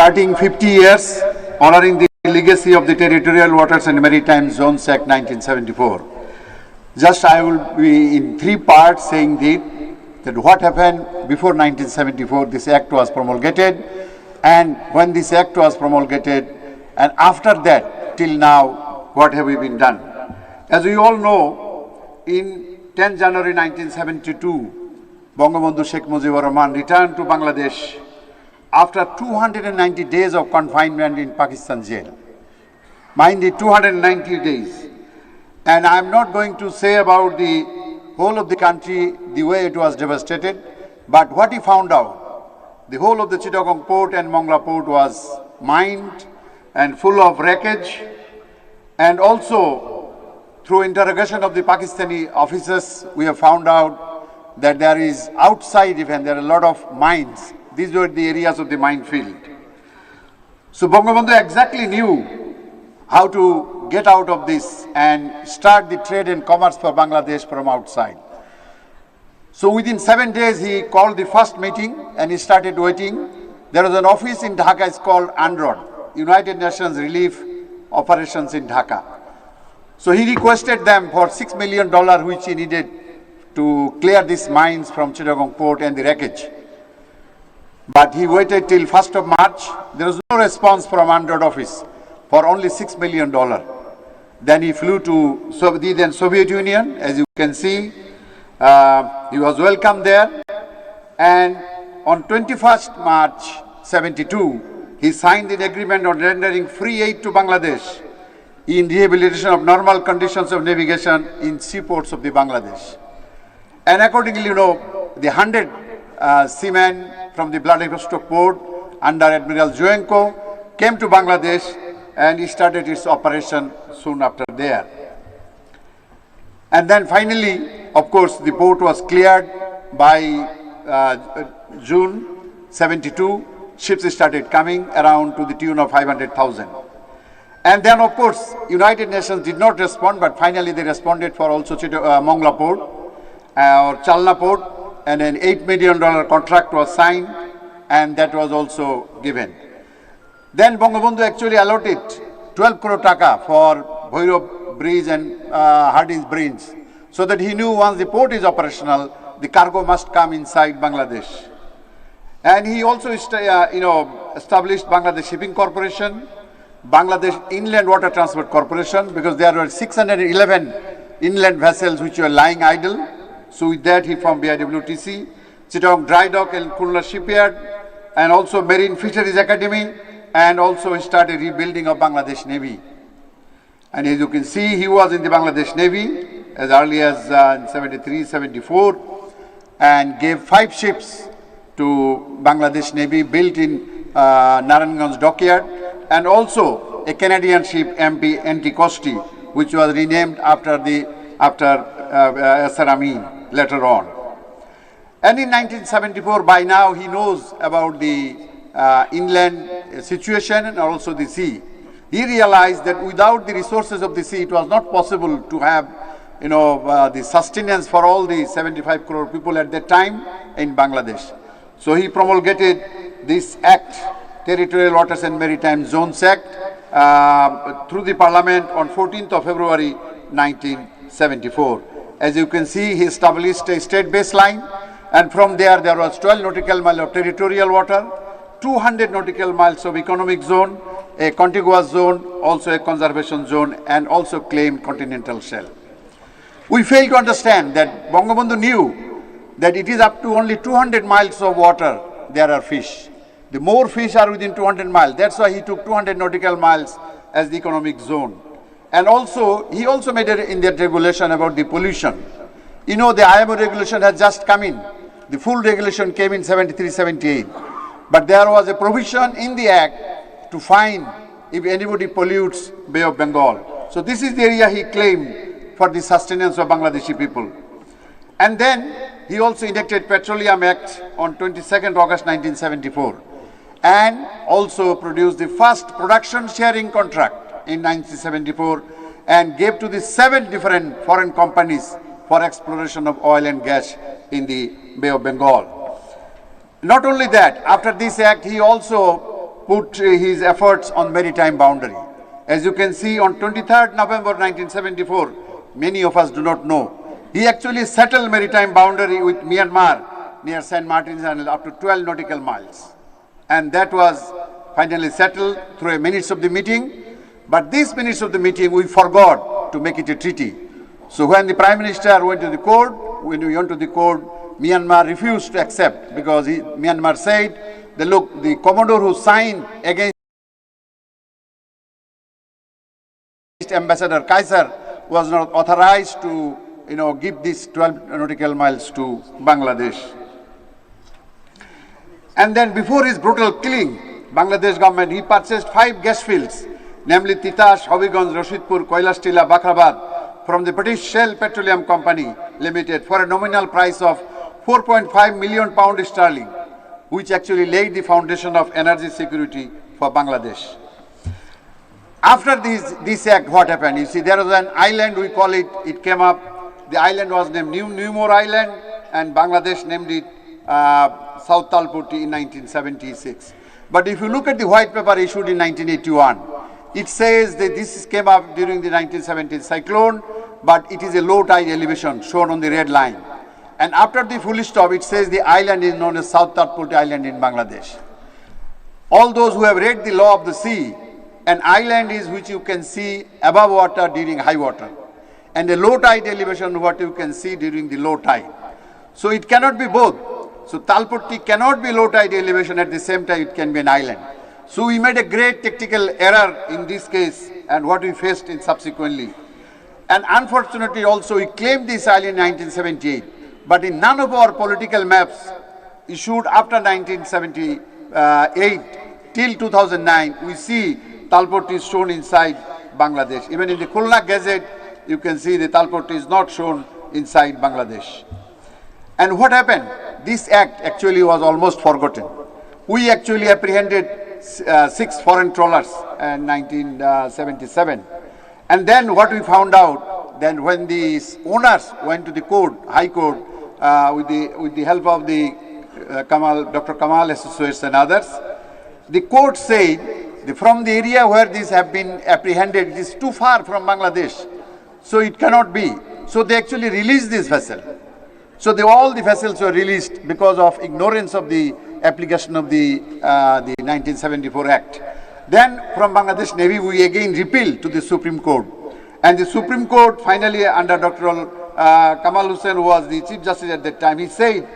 starting 50 years, honoring the legacy of the Territorial Waters and Maritime Zones Act 1974. Just I will be in three parts saying that what happened before 1974, this act was promulgated, and when this act was promulgated, and after that, till now, what have we been done? As we all know, in 10 January 1972, Bangabandhu Sheikh Mujibur Rahman returned to Bangladesh after 290 days of confinement in Pakistan jail. Mind it, 290 days. And I am not going to say about the whole of the country, the way it was devastated, but what he found out, the whole of the Chittagong port and Mongla port was mined and full of wreckage, and also through interrogation of the Pakistani officers, we have found out that there is outside even, there are a lot of mines. These were the areas of the minefield. So Bangabandhu exactly knew how to get out of this and start the trade and commerce for Bangladesh from outside. So within 7 days, he called the first meeting and he started waiting. There was an office in Dhaka, it's called UNRWA, United Nations Relief Operations in Dhaka. So he requested them for $6 million, which he needed to clear these mines from Chittagong port and the wreckage. But he waited till 1st of March. There was no response from UNRWA office for only $6 million. Then he flew to the then Soviet Union. As you can see, he was welcomed there. And on 21st March 72, he signed an agreement on rendering free aid to Bangladesh in rehabilitation of normal conditions of navigation in seaports of the Bangladesh. And accordingly, the 100 seamen from the Vladivostok port under Admiral Joenko came to Bangladesh, and he started its operation soon after there. And then finally, of course, the port was cleared by June 72. Ships started coming around to the tune of 500,000. And then, of course, United Nations did not respond, but finally they responded for also Mongla port or Chalna port, and an $8 million contract was signed, and that was also given. Then Bangabandhu actually allotted 12 crore taka for Bhairab Bridge and Hardin's Bridge, so that he knew once the port is operational, the cargo must come inside Bangladesh. And he also established Bangladesh Shipping Corporation, Bangladesh Inland Water Transport Corporation, because there were 611 inland vessels which were lying idle. So with that, he formed BIWTC, Chittagong Dry Dock and Khulna Shipyard, and also Marine Fisheries Academy, and also he started rebuilding of Bangladesh Navy. And as you can see, he was in the Bangladesh Navy as early as in 73, 74, and gave 5 ships to Bangladesh Navy built in Narayanganj dockyard, and also a Canadian ship, MP Anticosti, which was renamed after Yasser Amin later on. And in 1974, by now he knows about the inland situation and also the sea. He realized that without the resources of the sea, it was not possible to have the sustenance for all the 75 crore people at that time in Bangladesh. So he promulgated this act, Territorial Waters and Maritime Zones Act, through the Parliament on 14th of February 1974. As you can see, he established a state baseline, and from there was 12 nautical miles of territorial water, 200 nautical miles of economic zone, a contiguous zone, also a conservation zone, and also claimed continental shelf. We fail to understand that Bangabandhu knew that it is up to only 200 miles of water there are fish. The more fish are within 200 miles. That's why he took 200 nautical miles as the economic zone. And also, he also made it in that regulation about the pollution. The IMO regulation has just come in. The full regulation came in 73, 78. But there was a provision in the act to fine if anybody pollutes Bay of Bengal. So this is the area he claimed for the sustenance of Bangladeshi people. And then he also enacted Petroleum Act on 22nd August 1974, and also produced the first production sharing contract in 1974, and gave to the 7 different foreign companies for exploration of oil and gas in the Bay of Bengal. Not only that, after this act, he also put his efforts on maritime boundary. As you can see, on 23rd November 1974, many of us do not know, he actually settled maritime boundary with Myanmar near St. Martin's Island up to 12 nautical miles. And that was finally settled through a minutes of the meeting. But these minutes of the meeting, we forgot to make it a treaty. So when the Prime Minister went to the court, when we went to the court, Myanmar refused to accept because Myanmar said, that look, the Commodore who signed against Ambassador Kaiser was not authorized to, give these 12 nautical miles to Bangladesh. And then before his brutal killing, Bangladesh government, he purchased 5 gas fields, namely Titash, Habiganj, Rashidpur, Koilastila, Bakrabad, from the British Shell Petroleum Company Limited for a nominal price of 4.5 million pound sterling, which actually laid the foundation of energy security for Bangladesh. After this act, what happened? You see, there was an island, we call it, it came up, the island was named Newmore Island, and Bangladesh named it South Talpoti in 1976. But if you look at the white paper issued in 1981, it says that this came up during the 1970 cyclone, but it is a low tide elevation shown on the red line. And after the full stop, it says the island is known as South Talpoti Island in Bangladesh. All those who have read the law of the sea, an island is which you can see above water during high water, and a low tide elevation what you can see during the low tide. So it cannot be both. So Talpoti cannot be low tide elevation at the same time it can be an island. So we made a great technical error in this case and what we faced in subsequently. And unfortunately also we claimed this island in 1978, but in none of our political maps issued after 1978 till 2009 we see Talpoti is shown inside Bangladesh. Even in the Khulna Gazette you can see the Talpoti is not shown inside Bangladesh. And what happened? This act actually was almost forgotten. We actually apprehended 6 foreign trawlers in 1977. And then what we found out, then when the owners went to the court, High Court, with the help of the Dr. Kamal Associates and others, the court said from the area where these have been apprehended, it is too far from Bangladesh, so it cannot be. So they actually released this vessel. So all the vessels were released because of ignorance of the application of the 1974 Act. Then from Bangladesh Navy, we again repealed to the Supreme Court. And the Supreme Court finally, under Dr. Kamal Hussain, who was the Chief Justice at that time, he said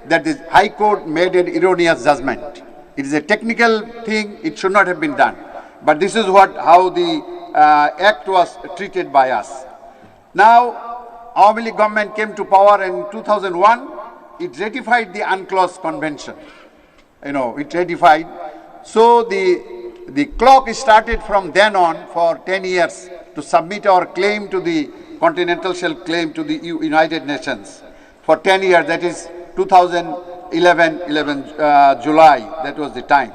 that the High Court made an erroneous judgment. It is a technical thing, it should not have been done. But this is how the Act was treated by us. Now, Awami League government came to power in 2001. It ratified the UNCLOS Convention. It ratified. So the clock started from then on for 10 years to submit our claim to the Continental Shelf claim to the United Nations. For 10 years, that is 2011 July, that was the time.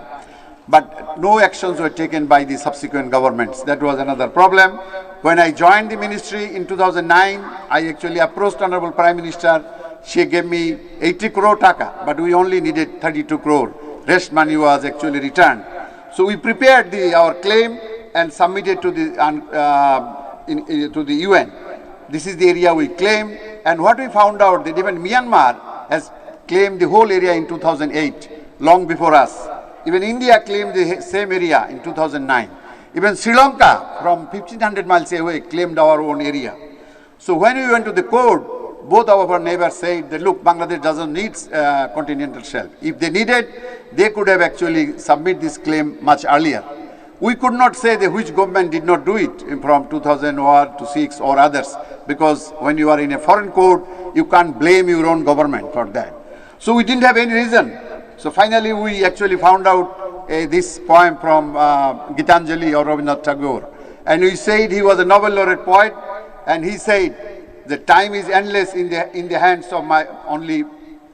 But no actions were taken by the subsequent governments. That was another problem. When I joined the ministry in 2009, I actually approached Honorable Prime Minister. She gave me 80 crore taka, but we only needed 32 crore. Rest money was actually returned. So we prepared our claim and submitted to the UN. This is the area we claimed. And what we found out that even Myanmar has claimed the whole area in 2008, long before us. Even India claimed the same area in 2009. Even Sri Lanka, from 1500 miles away, claimed our own area. So when we went to the court, both of our neighbors said that, look, Bangladesh doesn't need continental shelf. If they needed, they could have actually submitted this claim much earlier. We could not say that which government did not do it from 2001 to 6 or others, because when you are in a foreign court, you can't blame your own government for that. So we didn't have any reason. So finally, we actually found out this poem from Gitanjali or Rabindranath Tagore. And we said he was a Nobel laureate poet, and he said, the time is endless in the hands of my only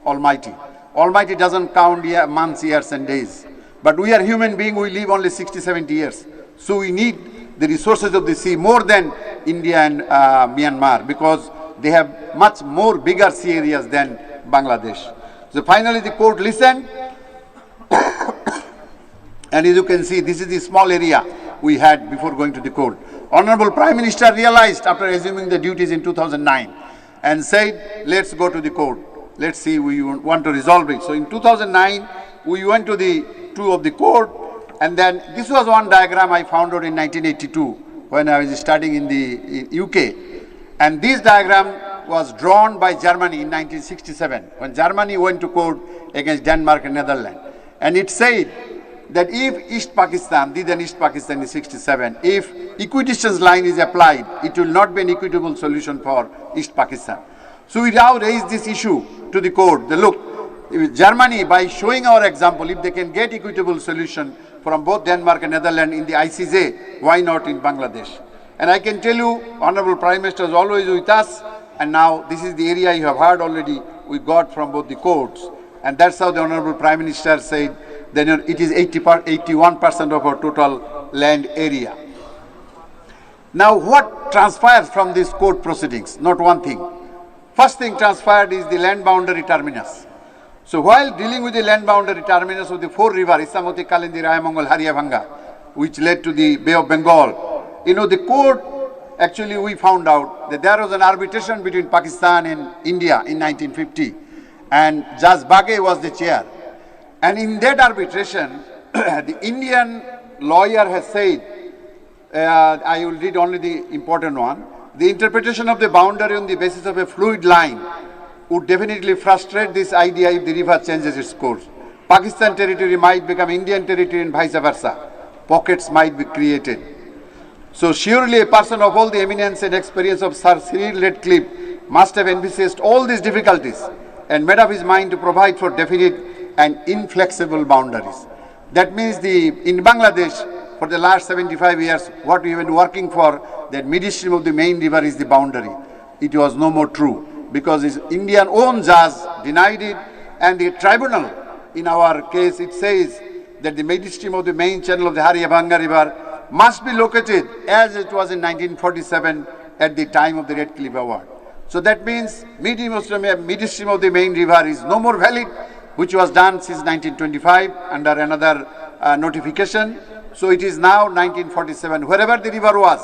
Almighty. Almighty doesn't count months, years, and days. But we are human beings, we live only 60, 70 years. So we need the resources of the sea more than India and Myanmar, because they have much more bigger sea areas than Bangladesh. So finally the court listened And as you can see, this is the small area we had before going to the court. Honorable Prime Minister realized after assuming the duties in 2009 and said, let's go to the court. Let's see, we want to resolve it. So in 2009, we went to the court, and then this was one diagram I found out in 1982 when I was studying in the UK. And this diagram was drawn by Germany in 1967 when Germany went to court against Denmark and Netherlands. And it said that if East Pakistan, then East Pakistan is 67, if equidistance line is applied, it will not be an equitable solution for East Pakistan. So we now raise this issue to the court. Look, if Germany, by showing our example, if they can get equitable solution from both Denmark and Netherlands in the ICJ, why not in Bangladesh? And I can tell you, Honorable Prime Minister is always with us, and now this is the area you have heard already we got from both the courts. And that's how the Honorable Prime Minister said that it is 81% of our total land area. Now what transpires from these court proceedings? Not one thing. First thing transpired is the land boundary terminus. So while dealing with the land boundary terminus of the four rivers, Isamati, Kalindi, Rayamangal, Hariyabhanga, which led to the Bay of Bengal, the court, actually we found out that there was an arbitration between Pakistan and India in 1950, and Judge Baghe was the chair. And in that arbitration, the Indian lawyer has said, I will read only the important one, the interpretation of the boundary on the basis of a fluid line would definitely frustrate this idea if the river changes its course. Pakistan territory might become Indian territory and vice versa. Pockets might be created. So surely a person of all the eminence and experience of Sir Cyril Redcliffe must have envisaged all these difficulties and made up his mind to provide for definite and inflexible boundaries. That means in Bangladesh, for the last 75 years, what we have been working for, that midstream of the main river is the boundary. It was no more true, because his Indian own judge denied it, and the tribunal, in our case, it says that the midstream of the main channel of the Hariyabhanga River must be located as it was in 1947 at the time of the Redcliffe Award. So that means midstream of the main river is no more valid, which was done since 1925 under another notification. So it is now 1947. Wherever the river was,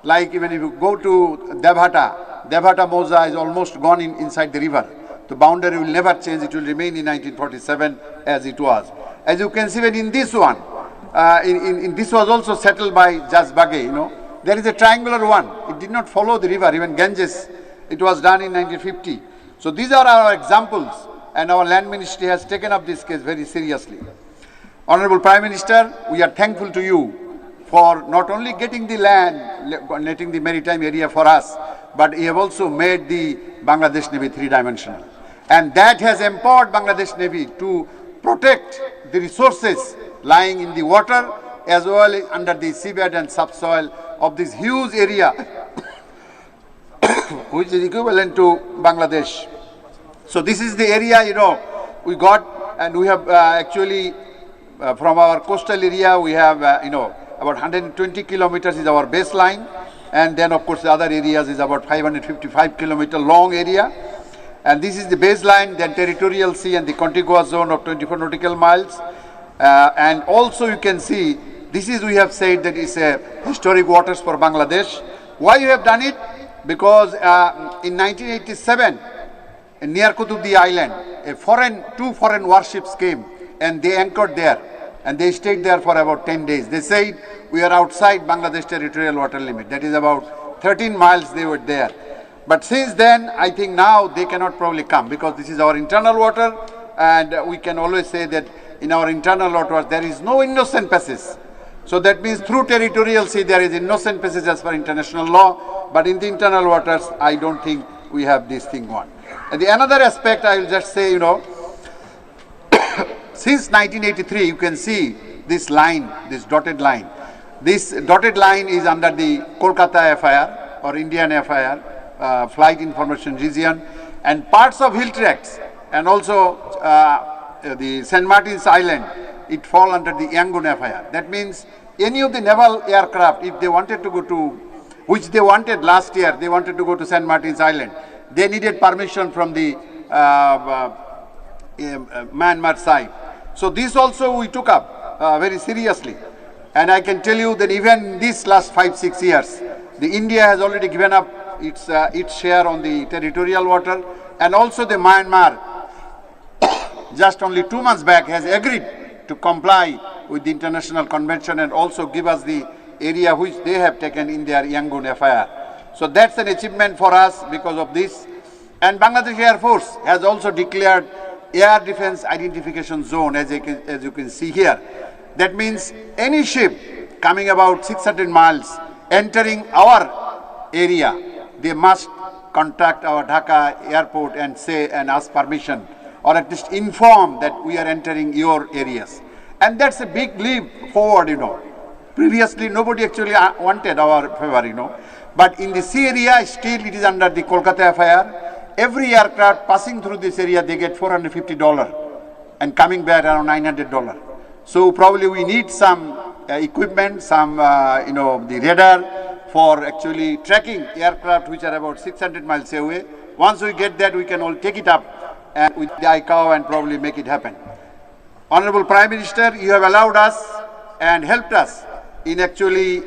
like even if you go to Devhata Moza is almost gone inside the river. The boundary will never change. It will remain in 1947 as it was. As you can see, when in this one, in this was also settled by Judge Baghe, there is a triangular one. It did not follow the river, even Ganges. It was done in 1950. So these are our examples, and our land ministry has taken up this case very seriously. Honorable Prime Minister, we are thankful to you for not only getting the land, letting the maritime area for us, but you have also made the Bangladesh Navy three-dimensional. And that has empowered Bangladesh Navy to protect the resources lying in the water as well as under the seabed and subsoil of this huge area, which is equivalent to Bangladesh. So this is the area, we got, and we have actually, from our coastal area, we have, about 120 kilometers is our baseline. And then, of course, the other areas is about 555 kilometer long area. And this is the baseline, then territorial sea and the contiguous zone of 24 nautical miles. And also you can see, this is, we have said that it's a historic waters for Bangladesh. Why you have done it? Because in 1987, near Kutubdi Island, two foreign warships came and they anchored there. And they stayed there for about 10 days. They said, we are outside Bangladesh territorial water limit. That is about 13 miles they were there. But since then, I think now they cannot probably come, because this is our internal water, and we can always say that in our internal waters there is no innocent passage. So that means through territorial sea there is innocent passage as per international law, but in the internal waters I don't think we have this thing on. And the another aspect I will just say, since 1983, you can see this line, this dotted line. This dotted line is under the Kolkata FIR or Indian FIR, Flight Information Region, and parts of hill tracts, and also the St. Martin's Island, it fall under the Yangon FIR. That means any of the naval aircraft, if they wanted to go to, which they wanted last year, they wanted to go to St. Martin's Island, they needed permission from the Myanmar side. So this also we took up. very seriously. And I can tell you that even these last 5-6 years, the India has already given up its share on the territorial water, and also the Myanmar, just only 2 months back, has agreed to comply with the international convention and also give us the area which they have taken in their Yangon FIR. So that's an achievement for us because of this. And Bangladesh Air Force has also declared Air Defense Identification Zone, as you can see here. That means any ship coming about 600 miles entering our area, they must contact our Dhaka airport and say and ask permission, or at least inform that we are entering your areas. And that's a big leap forward, you know. Previously, nobody actually wanted our favor, you know. But in the sea area, still it is under the Kolkata FIR. Every aircraft passing through this area, they get $450 and coming back around $900. So probably we need some equipment, some, the radar for actually tracking aircraft which are about 600 miles away. Once we get that, we can all take it up and with the ICAO and probably make it happen. Honorable Prime Minister, you have allowed us and helped us in actually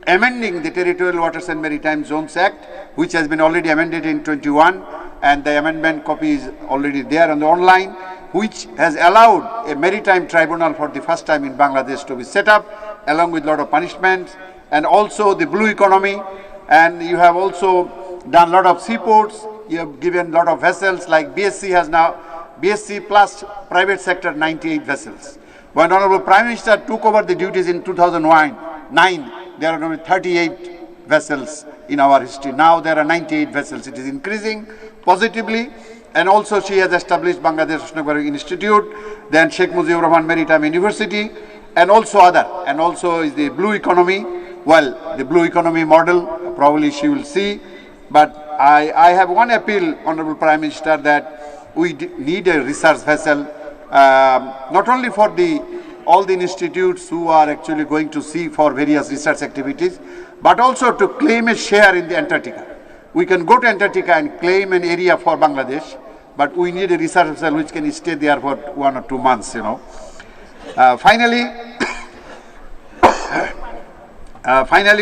amending the Territorial Waters and Maritime Zones Act, which has been already amended in 21, and the amendment copy is already there on the online, which has allowed a maritime tribunal for the first time in Bangladesh to be set up, along with a lot of punishments, and also the blue economy. And you have also done a lot of seaports. You have given a lot of vessels, like BSC has now, BSC plus private sector 98 vessels. When Honorable Prime Minister took over the duties in 2009, there are only 38 vessels in our history. Now there are 98 vessels. It is increasing positively. And also she has established Bangladesh Oceanography Institute, then Sheikh Mujibur Rahman Maritime University, and also other. And also is the blue economy. Well, the blue economy model, probably she will see. But I have one appeal, Honorable Prime Minister, that we need a research vessel, not only for all the institutes who are actually going to sea for various research activities, but also to claim a share in the Antarctica. We can go to Antarctica and claim an area for Bangladesh, but we need a research vessel which can stay there for 1 or 2 months, you know. Finally,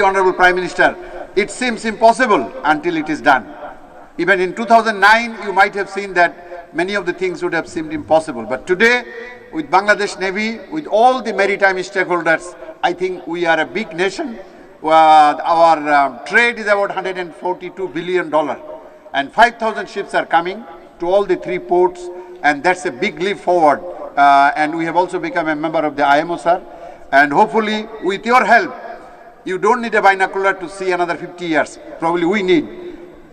Honorable Prime Minister, it seems impossible until it is done. Even in 2009, you might have seen that many of the things would have seemed impossible. But today, with Bangladesh Navy, with all the maritime stakeholders, I think we are a big nation. Our trade is about $142 billion, and 5,000 ships are coming to all the 3 ports, and that's a big leap forward. And we have also become a member of the IMO, sir. And hopefully, with your help, you don't need a binocular to see another 50 years. Probably we need.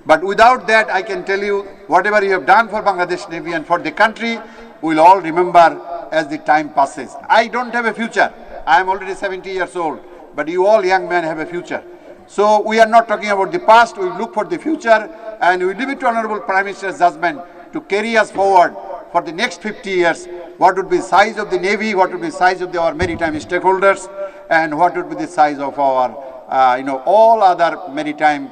But without that, I can tell you, whatever you have done for Bangladesh Navy and for the country, we'll all remember as the time passes. I don't have a future. I am already 70 years old. But you all young men have a future. So we are not talking about the past, we look for the future, and we leave it to Honorable Prime Minister's judgment to carry us forward for the next 50 years. What would be the size of the Navy, what would be the size of our maritime stakeholders, and what would be the size of our, all other maritime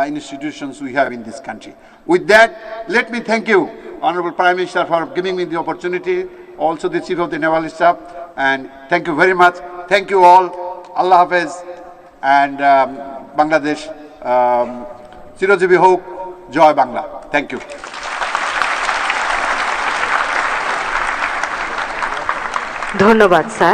institutions we have in this country. With that, let me thank you, Honorable Prime Minister, for giving me the opportunity, also the Chief of the Naval Staff, and thank you very much. Thank you all. Allah Hafiz, and Bangladesh, Chirojibi Houk, Joy Bangla. Thank you. ধন্যবাদ sir.